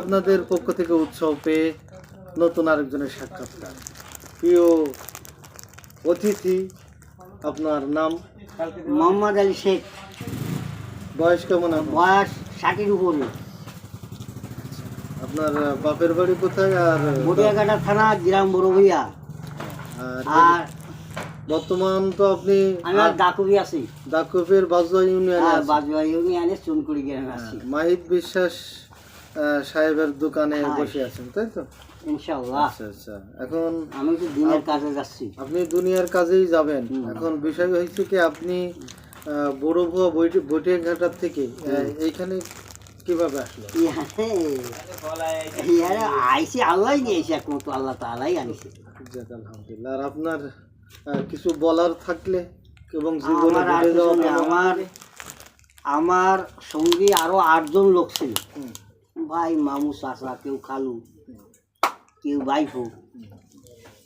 আপনাদের পক্ষ থেকে উৎসাহ পেয়ে নতুন আরেকজনের সাক্ষাৎকার। প্রিয় অতিথি, আপনার নাম? মোহাম্মদ আলী শেখ। বয়স কেমন? বয়স 60-এর উপরে। আপনার বাপের বাড়ি কোথায়? আর মরিয়াঘাটা থানা, গ্রাম বড়ভূইয়া। আর বর্তমান তো আপনি ডাকুবি আছি। দাকুবের বাজুয়া ইউনিয়নে। বাজুয়া ইউনিয়নে চুনকুড়ি গ্রামে আছি। মাহিদ বিশ্বাস সাহেবের দোকানে বসে আছেন, তাই তো? ইনশাআল্লাহ। আচ্ছা আচ্ছা। এখন আমি তো দিনের কাজে যাচ্ছি। আপনি দুনিয়ার কাজেই যাবেন। এখন বিষয় হয়েছে কি, আপনি বড়ভুয়া বটিয়াঘাটার থেকে এইখানে কিভাবে আসলো? আইসি আল্লাহ নিয়েছে, একমাত্র আল্লাহ তাআলাই আনিছে। আলহামদুলিল্লাহ। আর আপনার কিছু বলার থাকলে এবং জীবনে ঘটে যাওয়া আমার সঙ্গী আরো 8 জন লোক ছিল, ভাই, মামু, চাচা, কেউ খালু, কেউ বাইফু।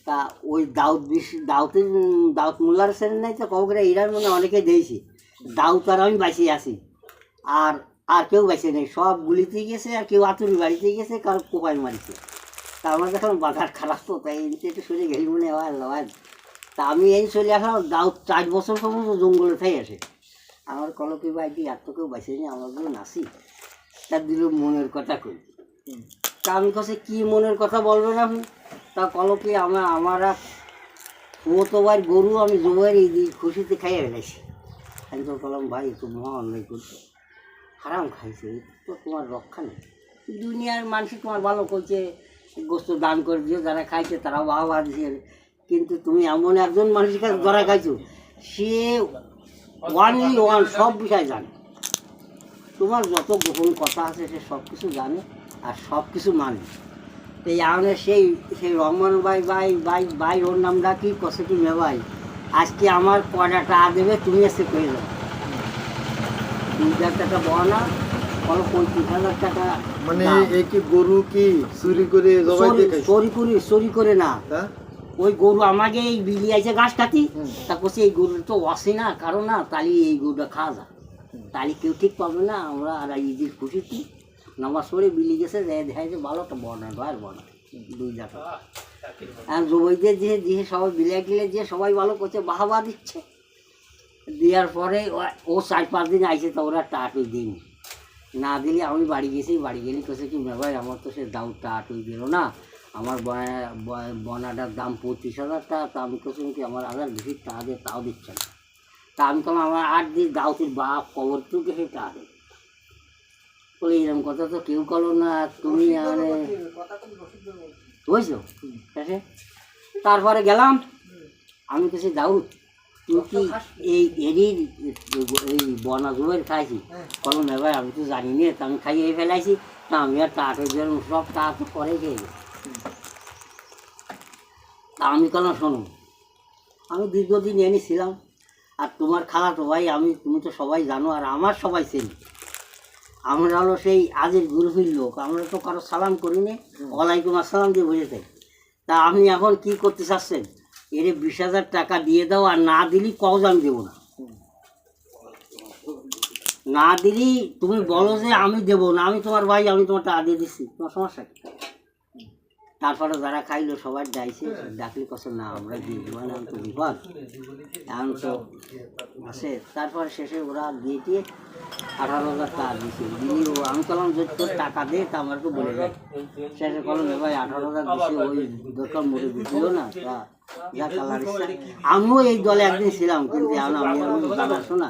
তা ওই দাউদ মোল্লার সেন নাই তো কবরে ইরার মনে অনেকে দিয়েছি। দাউদ আর আমি বাঁচিয়ে আছি, আর আর কেউ বাঁচে নেই। সব গুলিতে গেছে, আর কেউ আতুরি বাড়িতে গেছে, কারো কোপায় মারিছে। তা আমার যখন বাজার খারাপ তো, তাই একটু সরে গেলি মনে হয় আল্লাহ। তা আমি এই চলে আসলাম। দাউদ 4 বছর পর্যন্ত জঙ্গলে থেকে আসে। আমার কলকি বাইটি আর তো কেউ বাঁচে নেই, আমার জন্য আসি। তার দিল মনের কথা কই। তা আমি কাছে কী মনের কথা বলবেন আপনি? তা কলকি আমার ও তো ভাই গরু আমি জোয়ার এই খুশিতে খাইয়ে ফেলেছি। আমি তো বললাম, ভাই একটু মহা অন্যায় করছো, হারাম খাইছে, তো তোমার রক্ষা নেই। দুনিয়ার মানুষ তোমার ভালো করছে, গোস্ত দান করে দিও, যারা খাইছে তারাও বাহবা দিছে। কিন্তু তুমি এমন একজন মানুষের কাছে ধরা খাইছো, সে ওয়ান সব বিষয় জানে। তোমার যত গোপন কথা আছে সে সব কিছু জানে আর সব কিছু মানে। এই আমাদের সেই রহমান ভাই ওর নামটা কি কষেটি মেবাই, আজকে আমার কয়টা টাকা দেবে তুমি এসে পেয়ে যাও। 2,000 টাকা বনা, বলো 35,000 টাকা। মানে এই কি গরু কি চুরি করে চুরি করে না, ওই গরু আমাকে এই বিলি আইছে ঘাস কাটি। তা বলছে এই গরুটা তো আসে না, কারণ না তাহলে এই গরুটা খাওয়া যায়, তাহলে কেউ ঠিক পাবে না। আমরা আর ঈদের খুশিতে নামাজ পড়ে বিলি গেছে, দেখায় যে ভালো একটা বনা, আর বনা 2,000 টাকা। আর জবইদের দিয়ে সবাই বিলিয়ে গেলে যে সবাই ভালো করছে, বাহাবা দিচ্ছে। দেওয়ার পরে ও 4-5 দিন আইসে, তো ওরা টাটুই দিন না দিলে আমি বাড়ি গেছি। বাড়ি গেলে কেছে কি ভাই, আমার তো সে দাম টাটুই দিল না, আমার বনাটার দাম 35,000 টাকা। তা আমি কেছি কি আমার 1000 বেশি টাকা দিয়ে তাও দিচ্ছে না। তা আমি তো আমার 8 দিন দাউতির বাপ কবর তুলতে সে টাকা দেয় বলে, এরকম কথা তো কেউ করো না তুমি, মানে বুঝছো? তারপরে গেলাম, আমি কিছু দাউদ তুই কি এই বনা জুয়ের খাইছি? বলো না ভাই, আমি তো জানি না, তা আমি খাইয়ে ফেলাইছি। তা আমি আর টাকা বেরোন সব টাকা তো পরে খেয়ে গেছি। তা আমি কেন শোনো, আমি দীর্ঘদিন এনেছিলাম, আর তোমার খালাতো ভাই আমি, তুমি তো সবাই জানো, আর আমার সবাই চেনি। আমরা হলো সেই আজের গ্রুপের লোক, আমরা তো কারো সালাম করি নি, ওয়ালাইকুম আসসালাম দিয়ে বুঝে থাকি। তা আপনি এখন কি করতে চাচ্ছেন? এর 20,000 টাকা দিয়ে দাও, আর না দিলি কও আমি দেবো না। না দিলি তুমি বলো যে আমি দেবো না, আমি তোমার ভাই, আমি তোমার টাকা দিয়ে দিচ্ছি, তোমার সমস্যা কি? তারপরে যারা খাইলো সবাই যাইছে, ডাকলে কছে না আমরা দিয়ে দেবো না, আমি তো বিপদ এখন তো আছে। তারপরে শেষে ওরা দিয়ে দিয়ে 18,000 টাকা দিয়েছে। দিলি আমি বললাম যে তোর টাকা দে, তা আমাকে বলে দেয়। শেষে বললাম ভাই 18,000 দিচ্ছে, ওই দোকান মোটে দিচ্ছিল না। তা যা কালার ইচ্ছা, আমিও এই দলে একদিন ছিলাম, কিন্তু এখন আমি জানাশোনা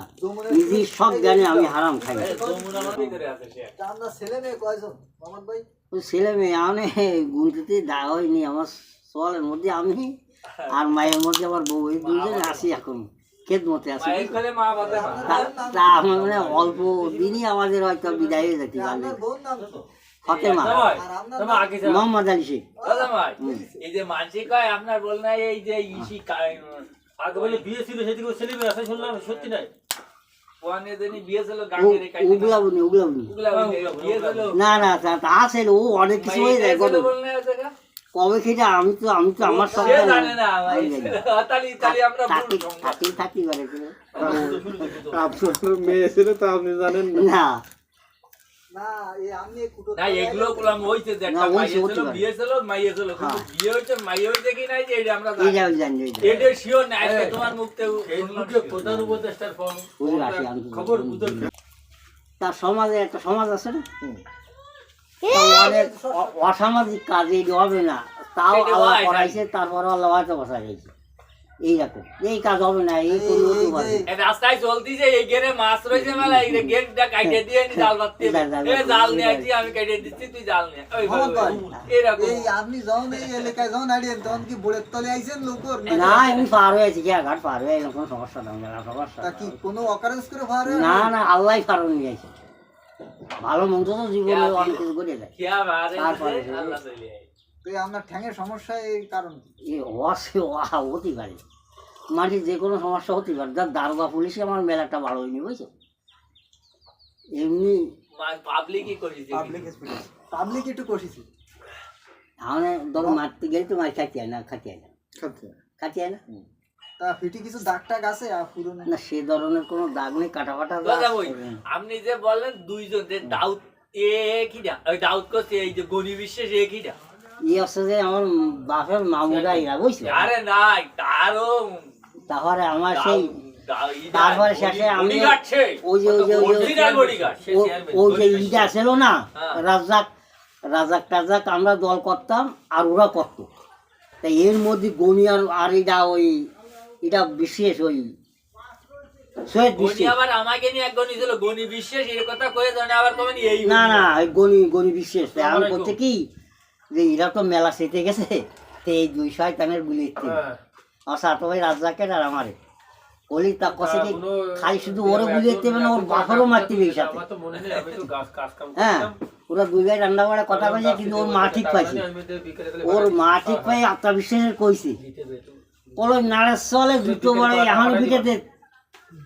নিজের সব জ্ঞানে আমি হারাম খাই। ছেলে মেয়ে আমি গুনতে দেওয়া হয়নি, আমার সোয়ালের মধ্যে আমি আর মায়ের মধ্যে আমার বউ, এই 2 জনে আসি এখন খেদমতে আছে। তা আমার মানে অল্প দিনই আমাদের হয়তো বিদায় হয়ে যেতে পারবে। ফতেমা, মোহাম্মদ আলী শেখ। এই যে মানসিক হয় আপনার বল না, এই যে ইসি আগে বলে বিয়ে ছিল, সেদিকে ছেলে মেয়ে আছে শুনলাম, সত্যি নাই? না না, তা আছে, ও অনেক কিছু হয়ে যায় কবে খেটে। আমি তো আমার সব থাকি আপনার মেয়ে ছিল, তা আপনি জানেন না। না এগুলো বললাম হইছে যে না, একটা হইছে, মাইয়ে হতে ছিল পারে। বিয়ে ছিল মাইয়ে ছিল কিন্তু বিয়ে হইছে মাইয়ে হইছে কি নাই যে এটা আমরা এই জানি যে জানি এটা শিওর না আজকে তোমার মুখতে ফেসবুকে প্রধান উপদেষ্টার ফোন হুজুর আসি আমি খবর বুঝতে তার সমাজে একটা সমাজ আছে না তা অনেক অসামাজিক কাজ এই হবে না তাও সেটা আল্লাহ হয়, করাইছে তারপরে আল্লাহ হয়তো বসা গেছে এইরকম এই কাজ হবে না এই কোনো হতে পারে না। এই রাস্তায় চলতিছে এই গেরে মাছ রয়েছে মেলা এই গেটটা কাটে দিয়ে নি জাল বাঁধতে এ জাল নিয়ে আইছি আমি কেটে দিচ্ছি তুই জাল নিয়ে ওই এরকম আপনি যখন এই এলাকায় যখন আড়িয়েন তখন কি বোর্ডের তলে আইছেন লোকর না আমি পার হয়েছি কি ঘাট পার হয়ে এলাম কোনো সমস্যা না মেলা সমস্যা তা কি কোনো অকারেন্স করে ভার না না আল্লাহ পারো নিয়ে গেছে ভালো মন্দ তো জীবনে অনেক কিছু করে দেয় কিয়া বারে তারপরে আল্লাহ চলে আয় তো এই আপনার ঠ্যাঙের সমস্যা এই কারণ কি? এ অসে হতে পারে মাটির যে কোনো সমস্যা হতে পারে যার দারোগা পুলিশে আমার মেলাটা ভালো হয়নি বুঝছো এমনি পাবলিকই করিস পাবলিক একটু কষিছি আমি ধরো মারতে গেলে তো মার খাইতে হয় না খাইতে হয় না খাচ্ছে। খাইতে হয় না তা ফিটি কিছু দাগ টাগ আছে আর পুরনো না সে ধরনের কোনো দাগ নেই কাটা ফাটা দাদা বই আপনি যে বললেন দুইজন যে দাউদ এ কিটা ওই দাউদ করছে এই যে গনি বিশ্বাস এ কিটা ইয়ে হচ্ছে যে আমার বাপের মামুরা এরা বুঝছো আরে নাই তারও তারপরে আমার সেই তারপরে শেষে আমি বডিগার্ড ওই যে অরিজিনাল বডিগার্ড ওই যে ইটা ছিল না হ্যাঁ। রাজাক টাজাক আমরা দল করতাম আর ওরা করতো তাই এর মধ্যে গনি আর এটা ওই এটা বিশেষ ওই সৈয়দ গনি বিশেষ আবার আমাকে নিয়ে এক গনি ছিল গনি বিশ্বাস এই কথা কয়ে জানে আবার কমেন এই না না ওই গনি বিশেষ তাই আমি করতে কি যে এরা তো মেলা সেটে গেছে তো এই দুই শয়তানের গুলি আমার সাত ভাই রাজাকের আর আমারে বলি তা কষে কি খালি শুধু ওরে গুলি দিতে হবে না ওর বাপেরও মারতে হবে সাথে হ্যাঁ ওরা দুই ভাই রান্না করে কথা কইছে কিন্তু ওর মা ঠিক পাইছে ওর মা ঠিক পাই আত্মবিশ্বাসের কইছে কলো নাড়ের চলে দুটো বড় এখন পিঠেতে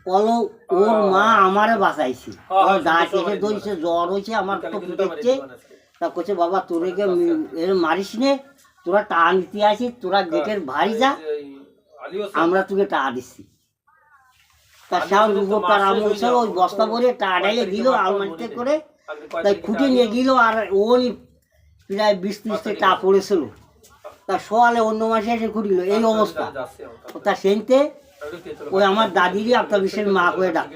কলো ওর মা আমারে বাঁচাইছে ওর দাঁত এসে ধরছে জ্বর হয়েছে আমার তো ফুটেছে তা কইছে বাবা তোরে কে এর মারিস নে তোরা টা নিতে আসিস তোরা গেটের ভারী যা আমরা তোকে টা দিচ্ছি তার সাউন্ড উপরটার আমল ছিল ওই বস্তা ভরে টা ডাইলে দিল আলমারিতে করে তাই খুঁটে নিয়ে গেল আর ওই প্রায় 20-30 টা পড়েছিল তা সোয়ালে অন্য মাসে এসে খুঁটিল এই অবস্থা তা সেনতে ওই আমার দাদিরই আত্মবিশ্বের মা করে ডাক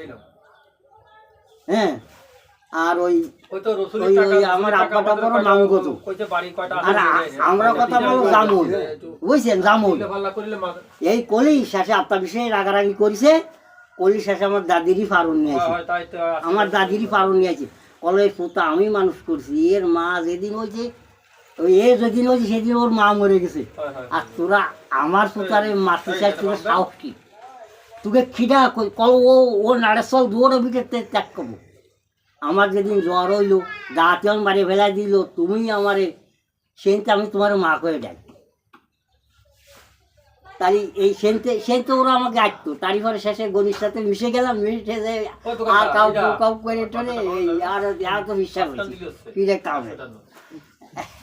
হ্যাঁ আর ওই আমার আব্বাটা বড় নামগত আর আমরা কথা বলো জামুল বুঝছেন জামুল এই কলি শেষে আত্মবিশ্বাস রাগারাগি করেছে কলি শেষে আমার দাদিরই ফারুন নিয়েছে আমার দাদিরই ফারুন নিয়েছে কলের পোতা আমি মানুষ করছি এর মা যেদিন হয়েছে ওই এ যেদিন হয়েছে সেদিন ওর মা মরে গেছে আর তোরা আমার পোতারে মারতে চাই তোরা সাহস কি তোকে খিদা কল ও নাড়েশ্বর দুয়ারে ভিতরে ত্যাগ করবো আমার যেদিন জ্বর হইলো দাঁতন বাড়ি ফেলাই দিল তুমি আমারে সেনতে আমি তোমার মা করে ডাক তাই এই সেনতে ওরা আমাকে আসতো তারই পরে শেষে গণির সাথে মিশে গেলাম মিশে যে আর কাউ করে টরে আর তো বিশ্বাস হয়েছে কি রে কাউ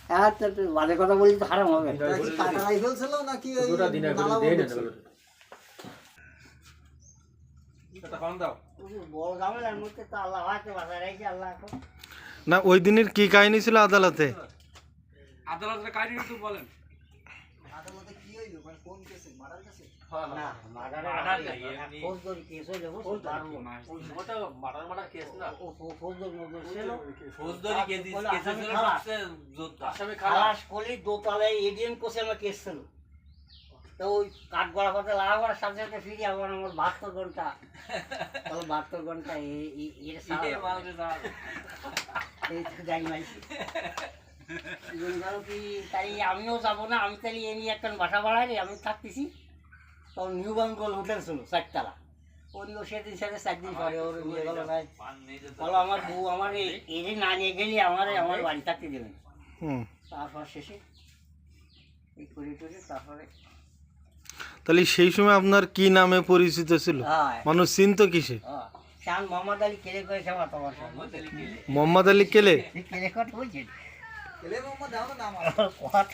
হ্যাঁ তো বাজে কথা বলি তো খারাপ হবে তা কি কাটা রাইফেল ছিল নাকি ওই নালা বন্দুক ছিল? বড় ঝামেলার মধ্যে তো আল্লাহ হয়তো বাঁচা রেখে আল্লাহ না ওই দিনের কি কাহিনী ছিল আদালতে? আদালতের কাহিনী তো বলেন আদালতে কি হইলো মানে কোন কেসে মার্ডার কেসে না মার্ডার নাই, এমনি। ফৌজদারি কেস হয়ে যাবো ওটা মার্ডার কেস না ফৌজদারি মধ্যে ছিল ফৌজদারি কেস ছিল সবচেয়ে আসামি খালাস কলি দোতলায় এডিএম কোসে আমার কেস ছিল তো ওই কাঠ গড়া করতে লাগা করার সাথে সাথে ফিরে আমার 72 ঘন্টা তাহলে 72 ঘন্টা এর সাথে এই তো যাই মাইছি কি তাই আমিও যাবো না আমি তাহলে এ নিয়ে একটা বাসা বাড়াই আমি থাকতেছি তখন নিউ বেঙ্গল হোটেল ছিল 4 তলা ওরিও সেদিন সাথে 4 দিন পরে ওর নিয়ে গেল ভাই বলো আমার বউ আমার এই না নিয়ে গেলে আমার বাড়ি থাকতে দেবেন তারপর শেষে এই করে টরে তারপরে তাহলে সেই সময় আপনার কি নামে পরিচিত ছিল? হ্যাঁ মানুষ চিনতো কিসে? শান মোহাম্মদ আলী কেলে করেছে আমার তোমার মোহাম্মদ আলী কেলে? কেলে কত হয়েছে এলে মোহাম্মদ দাও না নাম কত